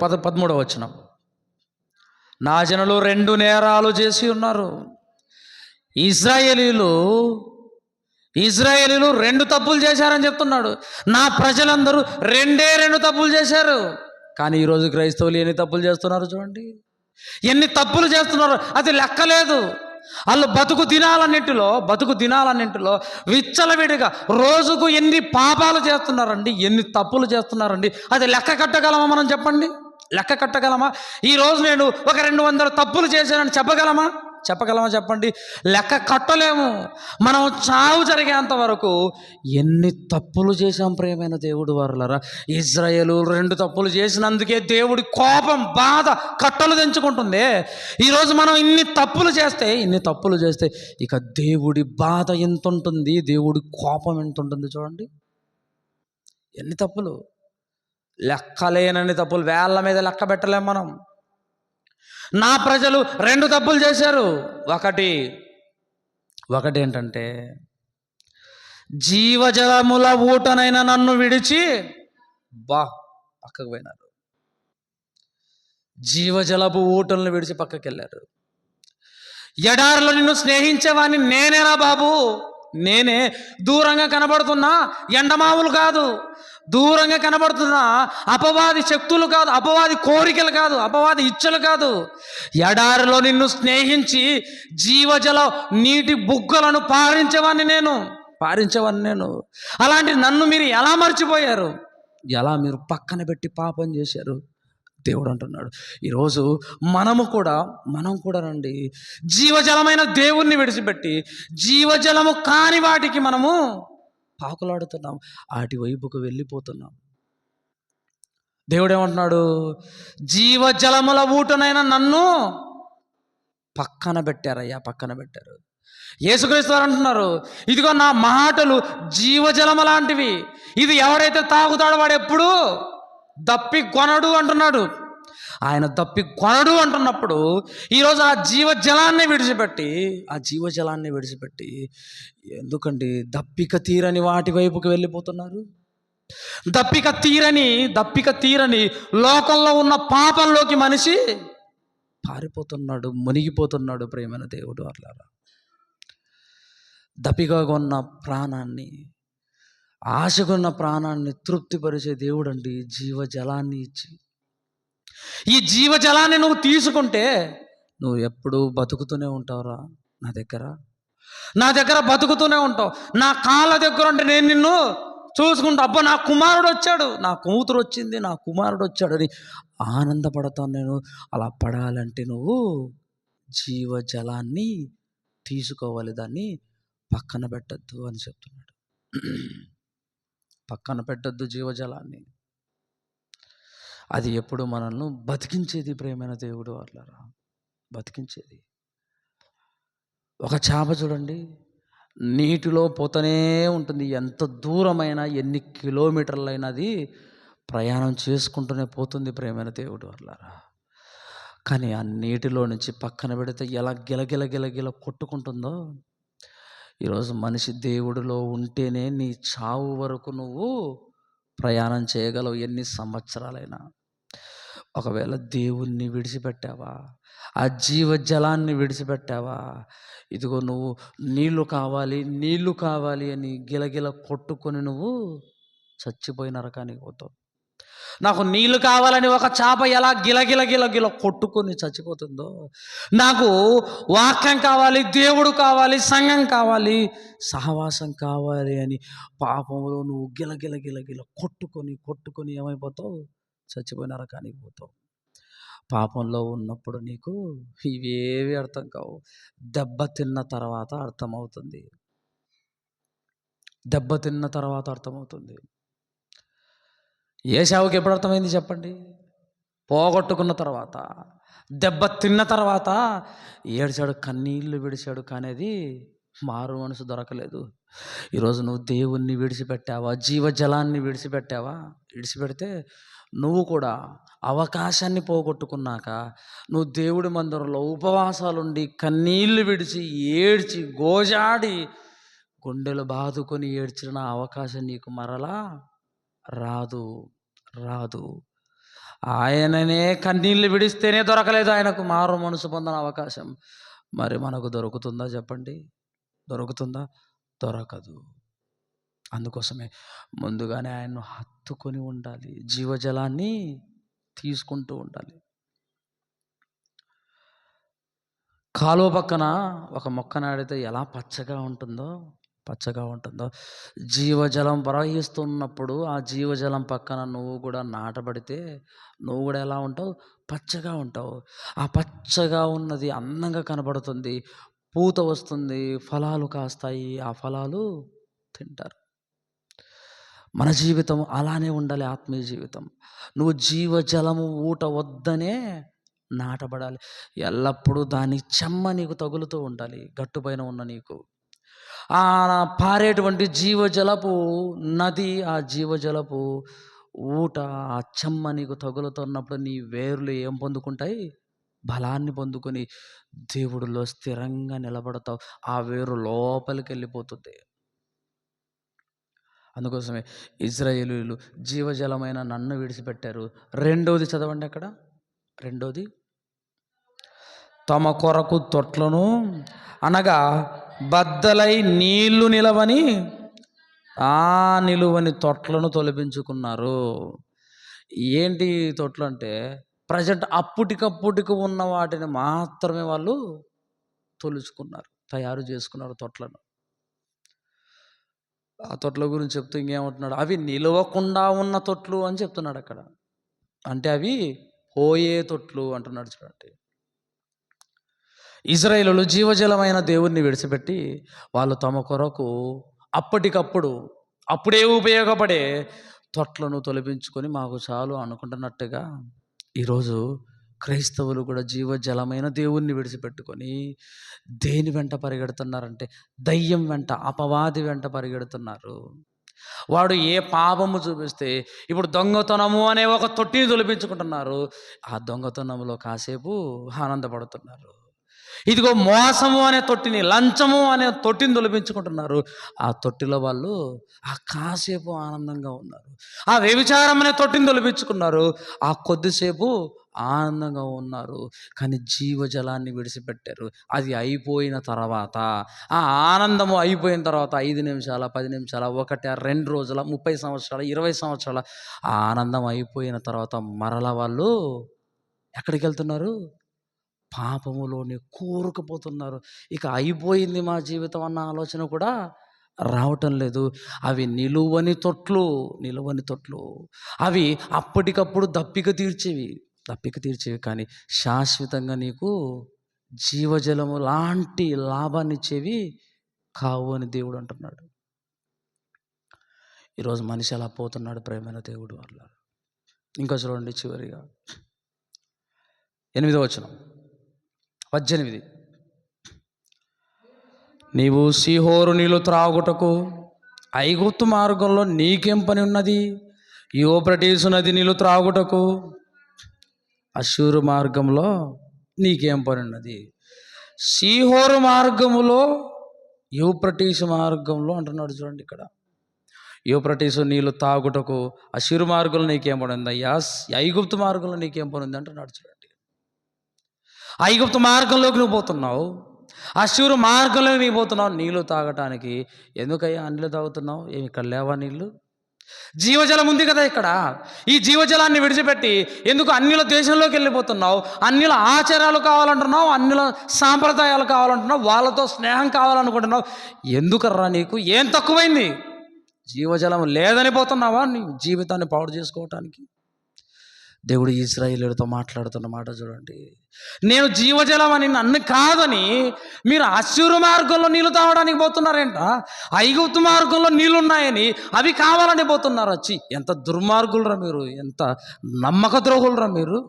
13వ వచనం. నా జనులు 2 నేరాలు చేసి ఉన్నారు. ఇశ్రాయేలీలు 2 తప్పులు చేశారని చెప్తున్నాడు. నా ప్రజలందరూ 2 తప్పులు చేశారు. కానీ ఈరోజు క్రైస్తవులు ఎన్ని తప్పులు చేస్తున్నారు చూడండి, ఎన్ని తప్పులు చేస్తున్నారు అది లెక్కలేదు. వాళ్ళు బతుకు దినాలన్నింటిలో విచ్చలవిడిగా రోజుకు ఎన్ని పాపాలు చేస్తున్నారండి, ఎన్ని తప్పులు చేస్తున్నారండి, అది లెక్క కట్టగలమా మనం? చెప్పండి, లెక్క కట్టగలమా? ఈరోజు నేను ఒక 200 తప్పులు చేశానని చెప్పగలమా? చెప్పండి, లెక్క కట్టలేము. మనం చావు జరిగేంత వరకు ఎన్ని తప్పులు చేశాం. ప్రియమైన దేవుడు వారలారా, ఇశ్రాయేలు 2 తప్పులు చేసినందుకే దేవుడి కోపం, బాధ కట్టలు తెంచుకుంటుంది. ఈరోజు మనం ఇన్ని తప్పులు చేస్తే ఇక దేవుడి బాధ ఎంత ఉంటుంది, దేవుడి కోపం ఎంత ఉంటుంది చూడండి. ఎన్ని తప్పులు, లెక్కలేనన్ని తప్పులు, వేళ్ళ మీద లెక్క పెట్టలేం మనం. నా ప్రజలు 2 తప్పులు చేశారు. ఒకటి ఏంటంటే, జీవజలముల ఊటనైన నన్ను విడిచి పక్కకు పోయినారు. జీవజలపు ఊటలను విడిచి పక్కకి వెళ్ళారు. ఎడారిలో నిన్ను స్నేహించేవాడిని నేనేరా బాబు, నేనే. దూరంగా కనబడుతున్న ఎండమావులు కాదు, దూరంగా కనబడుతున్న అపవాది శక్తులు కాదు, అపవాది కోరికలు కాదు, అపవాది ఇచ్చలు కాదు. ఎడారిలో నిన్ను స్నేహించి జీవజల నీటి బుగ్గలను పారించేవాడిని నేను. అలాంటి నన్ను మీరు ఎలా మర్చిపోయారు? ఎలా మీరు పక్కన పెట్టి పాపం చేశారు? దేవుడు అంటున్నాడు ఈరోజు మనం కూడా రండి, జీవజలమైన దేవుణ్ణి విడిచిపెట్టి జీవజలము కాని వాటికి మనము పాకులాడుతున్నాం, వాటి వైపుకు వెళ్ళిపోతున్నాం. దేవుడు ఏమంటున్నాడు? జీవజలముల ఊటనైనా నన్ను పక్కన పెట్టారు. యేసుక్రీస్తు వారు అంటున్నారు, ఇదిగో నా మాటలు జీవజలము లాంటివి, ఇది ఎవరైతే తాగుతాడో వాడు ఎప్పుడు దప్పి కొనడు అంటున్నాడు. ఆయన దప్పి కొనడు అంటున్నప్పుడు ఈరోజు ఆ జీవజలాన్ని విడిచిపెట్టి ఎందుకండి దప్పిక తీరని వాటి వైపుకి వెళ్ళిపోతున్నారు? దప్పిక తీరని లోకంలో ఉన్న పాపంలోకి మనిషి పారిపోతున్నాడు, మునిగిపోతున్నాడు. ప్రేమైన దేవుడు అట్లారా, దప్పిగా ఉన్న ప్రాణాన్ని, ఆశకున్న ప్రాణాన్ని తృప్తిపరిచే దేవుడు అండి జీవజలాన్ని ఇచ్చి. ఈ జీవజలాన్ని నువ్వు తీసుకుంటే నువ్వు ఎప్పుడూ బతుకుతూనే ఉంటావురా. నా దగ్గర బతుకుతూనే ఉంటావు. నా కాళ్ళ దగ్గర అంటే నేను నిన్ను చూసుకుంటా. అబ్బా, నా కుమారుడు వచ్చాడు, నా కూతురు వచ్చింది, నా కుమారుడు వచ్చాడు అని ఆనందపడతాను నేను. అలా పడాలంటే నువ్వు జీవజలాన్ని తీసుకోవాలి, దాన్ని పక్కన పెట్టద్దు అని చెప్తున్నాడు. పక్కన పెట్టద్దు జీవజలాన్ని. అది ఎప్పుడు మనల్ని బతికించేది. ప్రేమైన దేవుడు అట్లారా, బతికించేది. ఒక చేప చూడండి, నీటిలో పోతూనే ఉంటుంది. ఎంత దూరమైనా, ఎన్ని కిలోమీటర్లైనా అది ప్రయాణం చేసుకుంటూనే పోతుంది. ప్రేమైన దేవుడు అట్లారా, కానీ ఆ నీటిలో నుంచి పక్కన పెడితే ఎలా గిలగిల కొట్టుకుంటుందో, ఈరోజు మనిషి దేవుడిలో ఉంటేనే నీ చావు వరకు నువ్వు ప్రయాణం చేయగలవు, ఎన్ని సంవత్సరాలైనా. ఒకవేళ దేవుణ్ణి విడిచిపెట్టావా, ఆ జీవజలాన్ని విడిచిపెట్టావా, ఇదిగో నువ్వు నీళ్లు కావాలి అని గిలగిల కొట్టుకొని నువ్వు చచ్చిపోయి నరకానికి పోతావు. నాకు నీళ్లు కావాలని ఒక చేప ఎలా గిలగిల కొట్టుకొని చచ్చిపోతుందో, నాకు వాక్యం కావాలి, దేవుడు కావాలి, సంఘం కావాలి, సహవాసం కావాలి అని పాపంలో నువ్వు గిలగిల కొట్టుకొని ఏమైపోతావు? చచ్చిపోయి నరకానికి పోతావు. పాపంలో ఉన్నప్పుడు నీకు ఇవేవి అర్థం కావు. దెబ్బ తిన్న తర్వాత అర్థమవుతుంది. ఏశావుకి ఎప్పుడు అర్థమైంది చెప్పండి? పోగొట్టుకున్న తర్వాత, దెబ్బ తిన్న తర్వాత ఏడ్చాడు, కన్నీళ్లు విడిచాడు, కానీ అది మారు మనసు దొరకలేదు. ఈరోజు నువ్వు దేవుణ్ణి విడిచిపెట్టావా, జీవజలాన్ని విడిచిపెడితే నువ్వు కూడా అవకాశాన్ని పోగొట్టుకున్నాక నువ్వు దేవుడి మందిరంలో ఉపవాసాలుండి కన్నీళ్లు విడిచి ఏడ్చి గోజాడి గుండెలు బాదుకొని ఏడ్చిన అవకాశం నీకు మరలా రాదు. ఆయననే కన్నీళ్లు విడిస్తేనే దొరకలేదు ఆయనకు మారు మనసు పొందిన అవకాశం. మరి మనకు దొరుకుతుందా చెప్పండి? దొరకదు. అందుకోసమే ముందుగానే ఆయన్ను హత్తుకొని ఉండాలి, జీవజలాన్ని తీసుకుంటూ ఉండాలి. కాలువ పక్కన ఒక మొక్క నాటితే ఎలా పచ్చగా ఉంటుందో జీవజలం ప్రవహిస్తున్నప్పుడు ఆ జీవజలం పక్కన నువ్వు కూడా నాటబడితే నువ్వు కూడా ఎలా ఉంటావు? పచ్చగా ఉంటావు. ఆ పచ్చగా ఉన్నది అందంగా కనబడుతుంది, పూత వస్తుంది, ఫలాలు కాస్తాయి, ఆ ఫలాలు తింటారు. మన జీవితం అలానే ఉండాలి, ఆత్మీయ జీవితం. నువ్వు జీవజలము ఊట వద్దనే నాటబడాలి. ఎల్లప్పుడూ దాని చెమ్మ నీకు తగులుతూ ఉండాలి, గట్టుపైన ఉన్న నీకు. ఆ పారేటువంటి జీవజలపు నది, ఆ జీవజలపు ఊట, ఆ చెమ్మ నీకు తగులుతున్నప్పుడు నీ వేర్లు ఏం పొందుకుంటాయి? బలాన్ని పొందుకొని దేవుడిలో స్థిరంగా నిలబడతావు. ఆ వేరు లోపలికి వెళ్ళిపోతుంది. అందుకోసమే ఇజ్రాయేలీయులు జీవజలమైన నన్ను విడిచిపెట్టారు. రెండోది చదవండి అక్కడ. రెండోది, తమ కొరకు తొట్లను అనగా బద్దలై నీళ్లు నిలవని నిలువని తొట్లను తొలగించుకున్నారు. ఏంటి తొట్లు అంటే ప్రజెంట్ అప్పటికప్పుటికి ఉన్న వాటిని మాత్రమే వాళ్ళు తొలుచుకున్నారు, తయారు చేసుకున్నారు తొట్లను. ఆ తొట్ల గురించి చెప్తూ ఇంకేమంటున్నాడు, అవి నిలవకుండా ఉన్న తొట్లు అని చెప్తున్నాడు అక్కడ. అంటే అవి పోయే తొట్లు అంటున్నాడు చూడండి. ఇజ్రాయేలులు జీవజలమైన దేవుణ్ణి విడిచిపెట్టి వాళ్ళు తమ కొరకు అప్పటికప్పుడు అప్పుడే ఉపయోగపడే తొట్లను తొలగించుకొని మాకు చాలు అనుకుంటున్నట్టుగా ఈరోజు క్రైస్తవులు కూడా జీవజలమైన దేవుణ్ణి విడిచిపెట్టుకొని దేని వెంట పరిగెడుతున్నారంటే దయ్యం వెంట, అపవాది వెంట పరిగెడుతున్నారు. వాడు ఏ పాపము చూపిస్తే ఇప్పుడు దొంగతనము అనే ఒక తొట్టిని తొలగించుకుంటున్నారు. ఆ దొంగతనంలో కాసేపు ఆనందపడుతున్నారు. ఇదిగో మోసము అనే తొట్టిని, లంచము అనే తొట్టిని తొలగించుకుంటున్నారు. ఆ తొట్టిలో వాళ్ళు ఆ కాసేపు ఆనందంగా ఉన్నారు. ఆ వ్యభిచారం అనే తొట్టిని తొలగించుకున్నారు. ఆ కొద్దిసేపు ఆనందంగా ఉన్నారు. కానీ జీవజలాన్ని విడిచిపెట్టారు. అది అయిపోయిన తర్వాత, ఆ ఆనందము అయిపోయిన తర్వాత 5 నిమిషాల, 10 నిమిషాల, 1, 2 రోజుల, 30 సంవత్సరాల, 20 సంవత్సరాల ఆ ఆనందం అయిపోయిన తర్వాత మరల వాళ్ళు ఎక్కడికి వెళ్తున్నారు? పాపములోనే కూరుకుపోతున్నారు. ఇక అయిపోయింది మా జీవితం అన్న ఆలోచన కూడా రావటం లేదు. అవి నిలువని తొట్లు. అవి అప్పటికప్పుడు దప్పిక తీర్చేవి కానీ శాశ్వతంగా నీకు జీవజలము లాంటి లాభాన్ని ఇచ్చేవి కావు అని దేవుడు అంటున్నాడు. ఈరోజు మనిషి అలా పోతున్నాడు ప్రేమైన దేవుడు వల్ల. ఇంకా చూడండి చివరిగా 8వ వచనం, 18. నీవు సీహోరు నీళ్ళు త్రాగుటకు ఐగుప్తు మార్గంలో నీకేం పని ఉన్నది? యూఫ్రటీసు నది నీళ్ళు త్రాగుటకు అష్షూరు మార్గంలో నీకేం పని ఉన్నది? సీహోరు మార్గములో, యూఫ్రటీసు మార్గంలో అంటున్నాడు చూడండి ఇక్కడ. యూఫ్రటీసు నీళ్ళు తాగుటకు అష్షూరు మార్గంలో నీకేం పని ఉంది అయ్యా? ఐగుప్తు మార్గంలో నీకేం పని ఉంది అంటున్నాడు చూడండి. ఐగుప్తు మార్గంలోకి నువ్వు పోతున్నావు, అష్షూరు మార్గంలోకి నీకు పోతున్నావు నీళ్ళు తాగటానికి. ఎందుకయ్యా నీళ్ళు తాగుతున్నావు? ఏమి ఇక్కడ లేవా నీళ్ళు? జీవజలం ఉంది కదా ఇక్కడ. ఈ జీవజలాన్ని విడిచిపెట్టి ఎందుకు అన్యుల దేశంలోకి వెళ్ళిపోతున్నావు? అన్యుల ఆచారాలు కావాలంటున్నావు, అన్యుల సాంప్రదాయాలు కావాలంటున్నావు, వాళ్ళతో స్నేహం కావాలనుకుంటున్నావు. ఎందుకర్రా నీకు? ఏం తక్కువైంది? జీవజలం లేదని పోతున్నావా నీ జీవితాన్ని పాడు చేసుకోవటానికి? దేవుడు ఇశ్రాయేలీయులతో మాట్లాడుతున్న మాట చూడండి. నేను జీవజలం అని నన్ను కాదని మీరు అష్షూరు మార్గంలో నీళ్ళు తాగడానికి పోతున్నారేంట? ఐగుప్తు మార్గంలో నీళ్ళు ఉన్నాయని అవి కావాలని పోతున్నారు. వచ్చి ఎంత దుర్మార్గులరా మీరు, ఎంత నమ్మక ద్రోహులరా మీరు.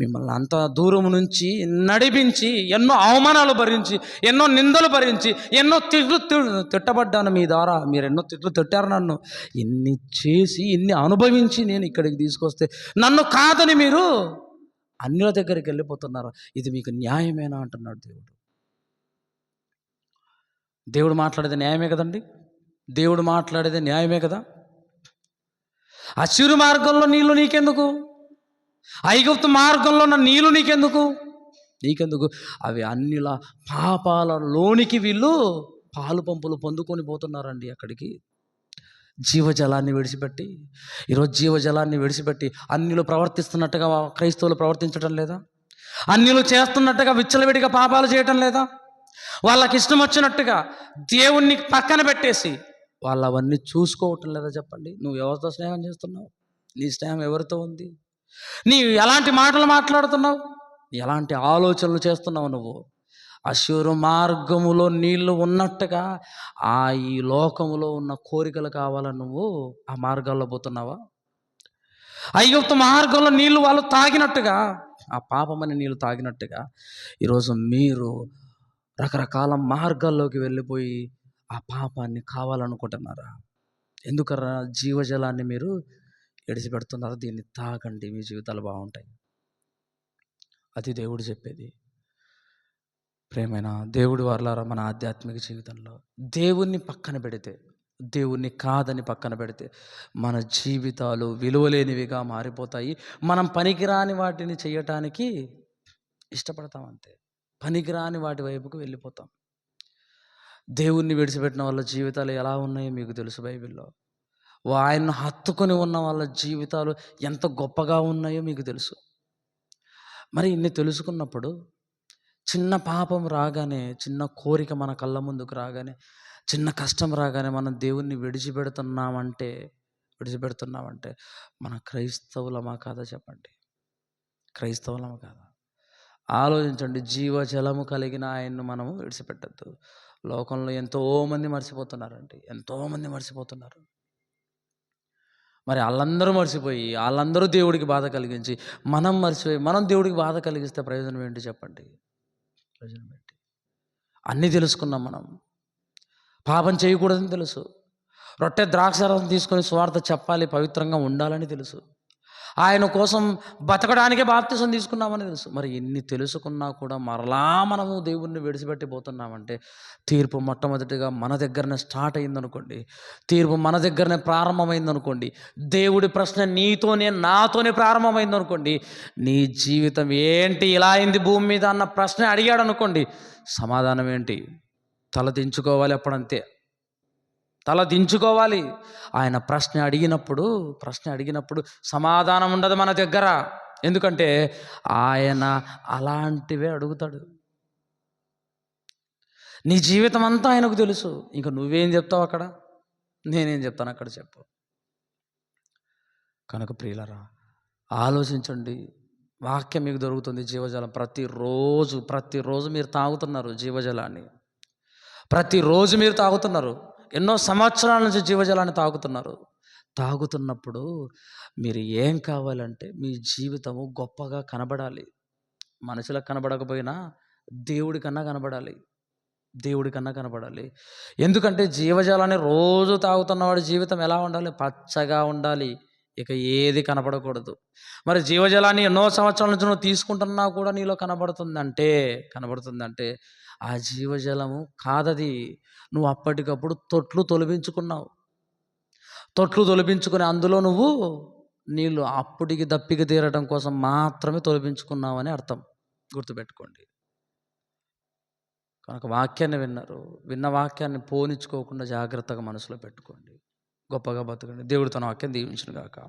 మిమ్మల్ని అంత దూరం నుంచి నడిపించి ఎన్నో అవమానాలు భరించి, ఎన్నో నిందలు భరించి, ఎన్నో తిట్టబడ్డాను మీ ద్వారా. మీరు ఎన్నో తిట్లు తిట్టారు నన్ను. ఇన్ని చేసి ఇన్ని అనుభవించి నేను ఇక్కడికి తీసుకొస్తే నన్ను కాదని మీరు అన్యుల దగ్గరికి వెళ్ళిపోతున్నారు. ఇది మీకు న్యాయమేనా అంటున్నాడు దేవుడు. దేవుడు మాట్లాడేది న్యాయమే కదండి. దేవుడు మాట్లాడేది న్యాయమే కదా. అష్షూరు మార్గంలో నీళ్ళు నీకెందుకు? ఐగుప్తు మార్గంలో ఉన్న నీళ్ళు నీకెందుకు? అవి అన్యుల పాపాలలోనికి వీళ్ళు పాలు పంపులు పొందుకొని పోతున్నారండి అక్కడికి. జీవజలాన్ని విడిచిపెట్టి, ఈరోజు జీవజలాన్ని విడిచిపెట్టి అన్యులు ప్రవర్తిస్తున్నట్టుగా క్రైస్తవులు ప్రవర్తించడం లేదా? అన్యులు చేస్తున్నట్టుగా విచ్చలవిడిగా పాపాలు చేయటం లేదా? వాళ్ళకి ఇష్టం వచ్చినట్టుగా దేవుణ్ణి పక్కన పెట్టేసి వాళ్ళు అవన్నీ చూసుకోవటం లేదా? చెప్పండి. నువ్వు ఎవరితో స్నేహం చేస్తున్నావు? నీ స్నేహం ఎవరితో ఉంది? నీవు ఎలాంటి మాటలు మాట్లాడుతున్నావు? ఎలాంటి ఆలోచనలు చేస్తున్నావు నువ్వు? అష్షూరు మార్గములో నీళ్లు ఉన్నట్టుగా ఈ లోకములో ఉన్న కోరికలు కావాలని నువ్వు ఆ మార్గాల్లో పోతున్నావా? ఐగుప్తు మార్గంలో నీళ్లు వాళ్ళు తాగినట్టుగా, ఆ పాపమని నీళ్ళు తాగినట్టుగా ఈరోజు మీరు రకరకాల మార్గాల్లోకి వెళ్ళిపోయి ఆ పాపాన్ని కావాలనుకుంటున్నారా? ఎందుకరా జీవజలాన్ని మీరు విడిచిపెడుతున్నారు? దీన్ని తాగండి, మీ జీవితాలు బాగుంటాయి. అది దేవుడు చెప్పేది. ప్రేమైన దేవుడి వారలారా, మన ఆధ్యాత్మిక జీవితంలో దేవుణ్ణి పక్కన పెడితే, దేవుణ్ణి కాదని పక్కన పెడితే మన జీవితాలు విలువలేనివిగా మారిపోతాయి. మనం పనికిరాని వాటిని చేయటానికి ఇష్టపడతాం అంతే. పనికిరాని వాటి వైపుకు వెళ్ళిపోతాం. దేవుణ్ణి విడిచిపెట్టిన వాళ్ళ జీవితాలు ఎలా ఉన్నాయో మీకు తెలుసు బైబిల్లో. ఆయన్ను హత్తుకొని ఉన్న వాళ్ళ జీవితాలు ఎంత గొప్పగా ఉన్నాయో మీకు తెలుసు. మరి ఇన్ని తెలుసుకున్నప్పుడు చిన్న పాపం రాగానే, చిన్న కోరిక మన కళ్ళ ముందుకు రాగానే, చిన్న కష్టం రాగానే మనం దేవుణ్ణి విడిచిపెడుతున్నామంటే మన క్రైస్తవులమా కాదా చెప్పండి? క్రైస్తవులమా కాదా? ఆలోచించండి. జీవజలము కలిగిన ఆయన్ను మనము విడిచిపెట్టద్దు. లోకంలో ఎంతోమంది మర్చిపోతున్నారండి, ఎంతోమంది మర్చిపోతున్నారు. మరి ఆళ్ళందరూ మర్చిపోయి, ఆళ్ళందరూ దేవుడికి బాధ కలిగించి, మనం మర్చిపోయి, మనం దేవుడికి బాధ కలిగిస్తే ప్రయోజనం ఏంటి చెప్పండి? ప్రయోజనం ఏంటి? అన్నీ తెలుసుకున్నాం మనం. పాపం చేయకూడదని తెలుసు. రొట్టె ద్రాక్షారసం తీసుకొని సువార్త చెప్పాలి, పవిత్రంగా ఉండాలని తెలుసు. ఆయన కోసం బతకడానికే బాప్తిసం తీసుకున్నామని తెలుసు. మరి ఇన్ని తెలుసుకున్నా కూడా మరలా మనము దేవుణ్ణి విడిచిపెట్టి పోతున్నామంటే తీర్పు మొట్టమొదటిగా మన దగ్గరనే స్టార్ట్ అయిందనుకోండి. తీర్పు మన దగ్గరనే ప్రారంభమైందనుకోండి. దేవుడి ప్రశ్న నీతోనే నాతోనే ప్రారంభమైందనుకోండి. నీ జీవితం ఏంటి ఇలా అయింది భూమి మీద అన్న ప్రశ్న అడిగాడు అనుకోండి, సమాధానం ఏంటి? తల దించుకోవాలి. అప్పుడంతే తల దించుకోవాలి. ఆయన ప్రశ్న అడిగినప్పుడు సమాధానం ఉండదు మన దగ్గర. ఎందుకంటే ఆయన అలాంటివే అడుగుతాడు. నీ జీవితం అంతా ఆయనకు తెలుసు. ఇంక నువ్వేం చెప్తావు అక్కడ? నేనేం చెప్తాను అక్కడ చెప్పు. కనుక ప్రియులరా, ఆలోచించండి. వాక్యం మీకు దొరుకుతుంది జీవజలం. ప్రతిరోజు మీరు తాగుతున్నారు జీవజలాన్ని. ప్రతిరోజు మీరు తాగుతున్నారు. ఎన్నో సంవత్సరాల నుంచి జీవజలాన్ని తాగుతున్నప్పుడు మీరు ఏం కావాలంటే మీ జీవితము గొప్పగా కనబడాలి. మనుషులకు కనబడకపోయినా దేవుడికన్నా కనబడాలి. ఎందుకంటే జీవజలాన్ని రోజు తాగుతున్నవాడి జీవితం ఎలా ఉండాలి? పచ్చగా ఉండాలి. ఇక ఏది కనబడకూడదు. మరి జీవజలాన్ని ఎన్నో సంవత్సరాల నుంచి నువ్వు తీసుకుంటున్నా కూడా నీలో కనబడుతుందంటే ఆ జీవజలము కాదది. నువ్వు అప్పటికప్పుడు తొట్లు తొలిపించుకుని అందులో నువ్వు నీళ్ళు అప్పటికి దప్పిక తీరడం కోసం మాత్రమే తొలిపించుకున్నావని అర్థం. గుర్తుపెట్టుకోండి. కనుక వాక్యాన్ని విన్న వాక్యాన్ని పోనిచ్చుకోకుండా జాగ్రత్తగా మనసులో పెట్టుకోండి. గొప్పగా బతకండి. దేవుడు తన వాక్యం దీవించును గాక.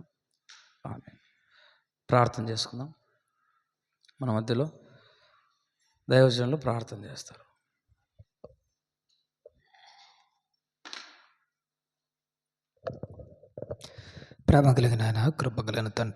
ఆమేన్. ప్రార్థన చేసుకుందాం. మన మధ్యలో దైవజనులు ప్రార్థన చేస్తారు. ప్రేమ కలిగిన ఆయన, కృప కలిగిన తండ్రి,